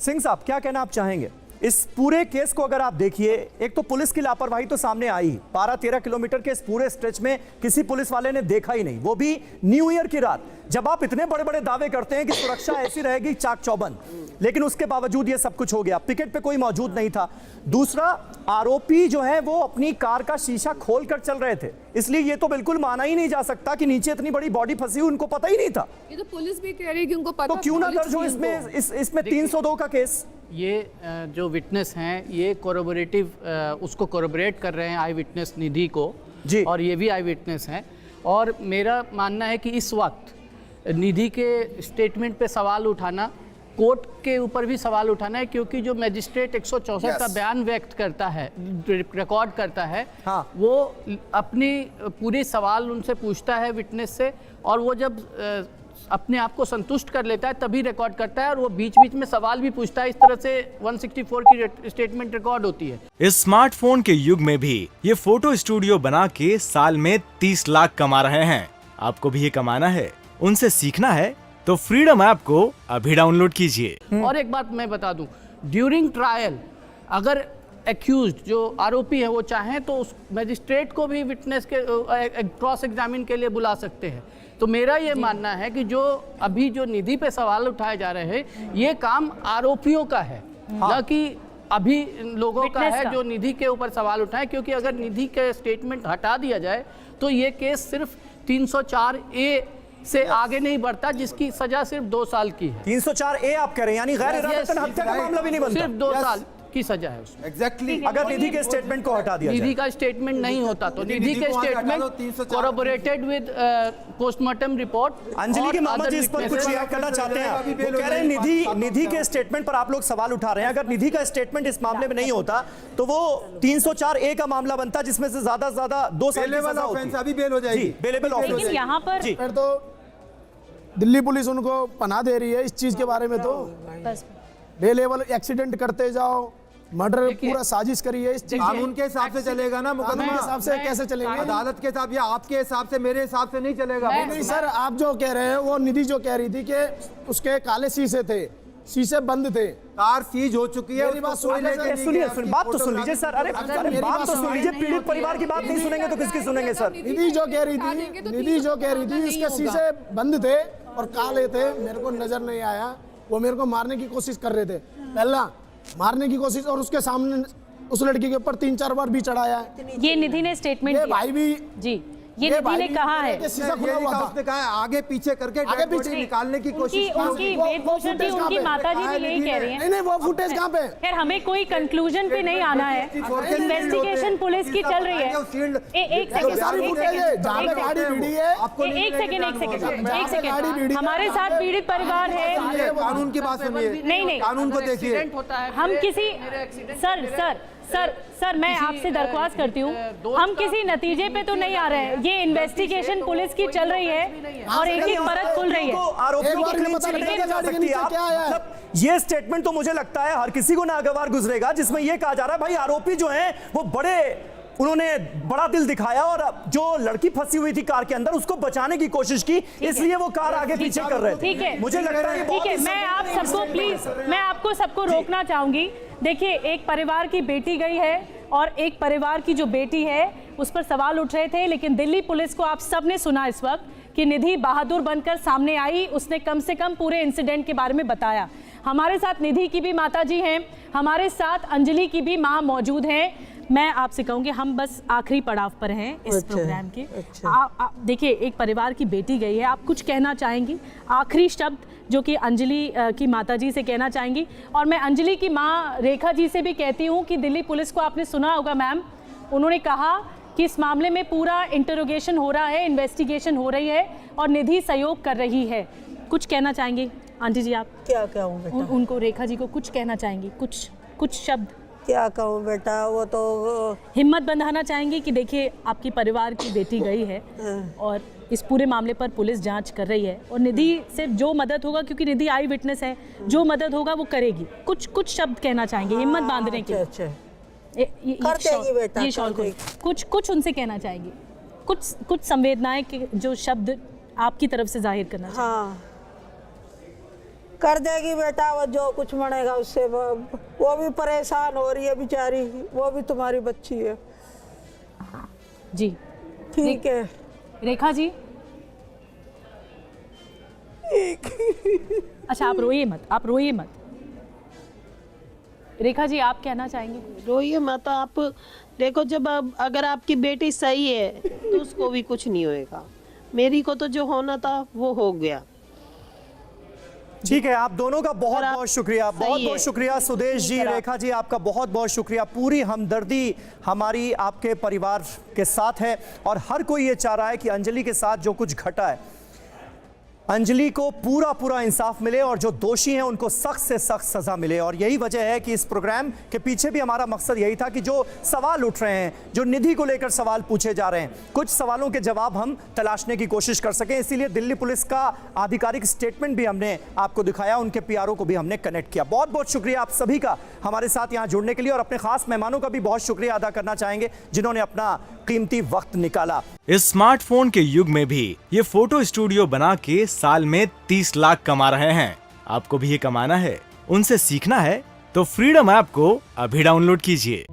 सिंह साहब, क्या कहना आप चाहेंगे इस पूरे केस को? अगर आप देखिए, एक तो पुलिस की लापरवाही तो सामने आई, 12-13 किलोमीटर के इस पूरे स्ट्रेच में किसी पुलिस वाले ने देखा ही नहीं, वो भी न्यू ईयर की रात, जब आप इतने बड़े बड़े दावे करते हैं कि सुरक्षा ऐसी रहेगी चाक चौबंद, लेकिन उसके बावजूद ये सब कुछ हो गया। पिकेट पे कोई मौजूद नहीं था। दूसरा, आरोपी जो है वो अपनी कार का शीशा खोलकर चल रहे थे, इसलिए ये तो बिल्कुल माना ही नहीं जा सकता कि नीचे इतनी बड़ी बॉडी फंसी हुई, उनको पता ही नहीं था। ये तो पुलिस भी कह रही है कि उनको पता, तो क्यों ना दर्ज हो इसमें 302 का केस? ये जो विटनेस हैं ये कोरोबोरेटिव उसको कोरोबोरेट कर रहे हैं आई विटनेस निधि को जी, और ये भी आई विटनेस हैं। और मेरा मानना है कि इस वक्त निधि के स्टेटमेंट पे सवाल उठाना, कोर्ट के ऊपर भी सवाल उठाना है, क्योंकि जो मैजिस्ट्रेट 164 का बयान व्यक्त करता है, रिकॉर्ड करता है, हाँ, वो अपनी पूरी सवाल उनसे पूछता है विटनेस से, और वो जब अपने आप को संतुष्ट कर लेता है तभी रिकॉर्ड करता है, और वो बीच बीच में सवाल भी पूछता है। इस तरह से 164 की स्टेटमेंट रिकॉर्ड होती है। इस स्मार्टफोन के युग में भी ये फोटो स्टूडियो बना के साल में 30 लाख कमा रहे हैं। आपको भी ये कमाना है, उनसे सीखना है, तो फ्रीडम ऐप को अभी डाउनलोड कीजिए। और एक बात मैं बता दूं, ड्यूरिंग ट्रायल अगर एक्यूज्ड जो आरोपी है वो चाहें तो उस मैजिस्ट्रेट को भी विटनेस के क्रॉस एग्जामिन के लिए बुला सकते हैं। तो मेरा ये मानना है कि जो अभी जो निधि पे सवाल उठाए जा रहे हैं, ये काम आरोपियों का है, न कि अभी लोगों का है जो निधि के ऊपर सवाल उठाए। क्योंकि अगर निधि के स्टेटमेंट हटा दिया जाए तो ये केस सिर्फ 304A से आगे नहीं बढ़ता, जिसकी सजा सिर्फ 2 साल की है। 304A आप कह रहे हैं, यानी गैर इरादतन हत्या का मामला भी नहीं बनता, सिर्फ 2 साल की सजा है उसमें। एग्जैक्टली अगर निधि के स्टेटमेंट को हटा दिया जाए। निधि का स्टेटमेंट नहीं होता तो निधि के statement corroborated with postmortem report. Anjali के मामा जी इस पर कुछ रिएक्ट करना चाहते हैं। वो कह रहे हैं निधि के स्टेटमेंट पर आप लोग सवाल उठा रहे हैं, अगर निधि का स्टेटमेंट इस मामले में नहीं होता तो वो 304A का मामला बनता, जिसमें से ज्यादा से ज्यादा 2 साल की सजा होती। अभी बेल हो जाएगी, बेलेबल ऑफेंस। लेकिन यहाँ पर फिर तो दिल्ली पुलिस उनको पनाह दे रही है इस चीज के बारे में। तो बेलेबल एक्सीडेंट करते जाओ, मर्डर पूरा साजिश करी है इस चीज। कानून के हिसाब से चलेगा ना मुकदमा, के हिसाब से कैसे चलेंगे? अदालत के हिसाब या आपके हिसाब से, मेरे हिसाब से नहीं चलेगा। नहीं सर, आप जो कह रहे हैं वो निधि जो कह रही थी कि उसके काले शीशे थे, शीशे बंद थे, कार सीज हो चुकी है। मेरी बात सुनिए, बात तो सुन लीजिए सर। अरे बात तो सुन लीजिए, पीड़ित परिवार की बात नहीं सुनेंगे तो किसकी सुनेंगे सर? निधि जो कह रही थी उसके शीशे बंद थे और काले थे, मेरे को नजर नहीं आया। वो मेरे को मारने की कोशिश कर रहे थे, पहला मारने की कोशिश, और उसके सामने उस लड़की के ऊपर 3-4 बार भी चढ़ाया है। ये निधि ने स्टेटमेंट ये दिया। भाई भी जी, ये निधि ने कहा है, शीशा खुला हुआ था, उसने कहा आगे पीछे करके आगे पीछे निकालने की कोशिश उनकी वेशभूषण थी, उनकी माताजी भी यही कह रही हैं। नहीं, वो फुटेज कहाँ पे? खैर, हमें कोई कंक्लूजन पे नहीं आना है, इन्वेस्टिगेशन पुलिस की चल रही है। एक सेकंड, हमारे साथ पीड़ित परिवार है। कानून की बात सुनिए, नहीं, कानून को देखिए। हम किसी सर मैं आपसे दरख्वास्त करती हूँ, हम किसी नतीजे पे तो नहीं आ रहे हैं। ये इन्वेस्टिगेशन पुलिस की चल रही है और एक परत खुल रही है। आरोपियों को क्लीन चिट नहीं जा सकती आप। मतलब ये स्टेटमेंट तो मुझे लगता है हर किसी को नागवार गुजरेगा, जिसमें ये कहा जा रहा है भाई आरोपी जो हैं वो उन्होंने बड़ा दिल दिखाया और जो लड़की फंसी हुई थी कार के अंदर उसको बचाने की कोशिश की, इसलिए वो कार आगे पीछे कर रहे थे। ठीक है, मुझे लगता है ठीक है। मैं आप सबको प्लीज, मैं आपको सबको रोकना चाहूंगी। देखिए, एक परिवार की बेटी गई है और एक परिवार की जो बेटी है उस पर सवाल उठ रहे थे, लेकिन दिल्ली पुलिस को आप सबने सुना इस वक्त कि निधि बहादुर बनकर सामने आई। उसने कम से कम पूरे इंसिडेंट के बारे में बताया। हमारे साथ निधि की भी माताजी हैं, हमारे साथ अंजलि की भी माँ मौजूद हैं। मैं आपसे कहूँगी, हम बस आखिरी पड़ाव पर हैं इस प्रोग्राम के। देखिए, एक परिवार की बेटी गई है, आप कुछ कहना चाहेंगी? आखिरी शब्द जो कि अंजलि की माताजी से कहना चाहेंगी। और मैं अंजलि की माँ रेखा जी से भी कहती हूँ कि दिल्ली पुलिस को आपने सुना होगा मैम, उन्होंने कहा कि इस मामले में पूरा इंटरोगेशन हो रहा है, इन्वेस्टिगेशन हो रही है और निधि सहयोग कर रही है। कुछ कहना चाहेंगी आंटी जी? आप क्या कहूँ बेटा? उनको, रेखा जी को कुछ कहना चाहेंगी? कुछ शब्द क्या कहूँ बेटा? वो तो हिम्मत बंधाना चाहेंगे कि देखिए आपकी परिवार की बेटी गई है और इस पूरे मामले पर पुलिस जांच कर रही है और निधि से जो मदद होगा, क्योंकि निधि आई विटनेस है, जो मदद होगा वो करेगी। कुछ शब्द कहना चाहेंगे हिम्मत बांधने के? ये शॉल कुछ उनसे कहना चाहेंगे? कुछ संवेदनाएं के जो शब्द आपकी तरफ से जाहिर करना चाहिए? कर देगी बेटा, वो जो कुछ बनेगा उससे। वो भी परेशान हो रही है बेचारी, वो भी तुम्हारी बच्ची है। जी ठीक है रेखा जी। अच्छा आप रोइए मत, आप रोइए मत। रेखा जी आप कहना चाहेंगे? रोइए मत आप। देखो जब अगर आपकी बेटी सही है तो उसको भी कुछ नहीं होएगा। मेरी को तो जो होना था वो हो गया। ठीक है, आप दोनों का बहुत बहुत शुक्रिया, बहुत बहुत शुक्रिया सुदेश जी, रेखा जी, आपका बहुत बहुत शुक्रिया। पूरी हमदर्दी हमारी आपके परिवार के साथ है और हर कोई ये चाह रहा है कि अंजलि के साथ जो कुछ घटा है, अंजलि को पूरा पूरा इंसाफ मिले और जो दोषी हैं उनको सख्त से सख्त सजा मिले। और यही वजह है कि इस प्रोग्राम के पीछे भी हमारा मकसद यही था कि जो सवाल उठ रहे हैं, जो निधि को लेकर सवाल पूछे जा रहे हैं, कुछ सवालों के जवाब हम तलाशने की कोशिश कर सकें। इसीलिए दिल्ली पुलिस का आधिकारिक स्टेटमेंट भी हमने आपको दिखाया, उनके पीआरओ को भी हमने कनेक्ट किया। बहुत बहुत शुक्रिया आप सभी का हमारे साथ यहाँ जुड़ने के लिए, और अपने खास मेहमानों का भी बहुत शुक्रिया अदा करना चाहेंगे जिन्होंने अपना कीमती वक्त निकाला। इस स्मार्टफोन के युग में भी ये फोटो स्टूडियो बना के साल में 30 लाख कमा रहे हैं। आपको भी ये कमाना है, उनसे सीखना है तो फ्रीडम ऐप को अभी डाउनलोड कीजिए।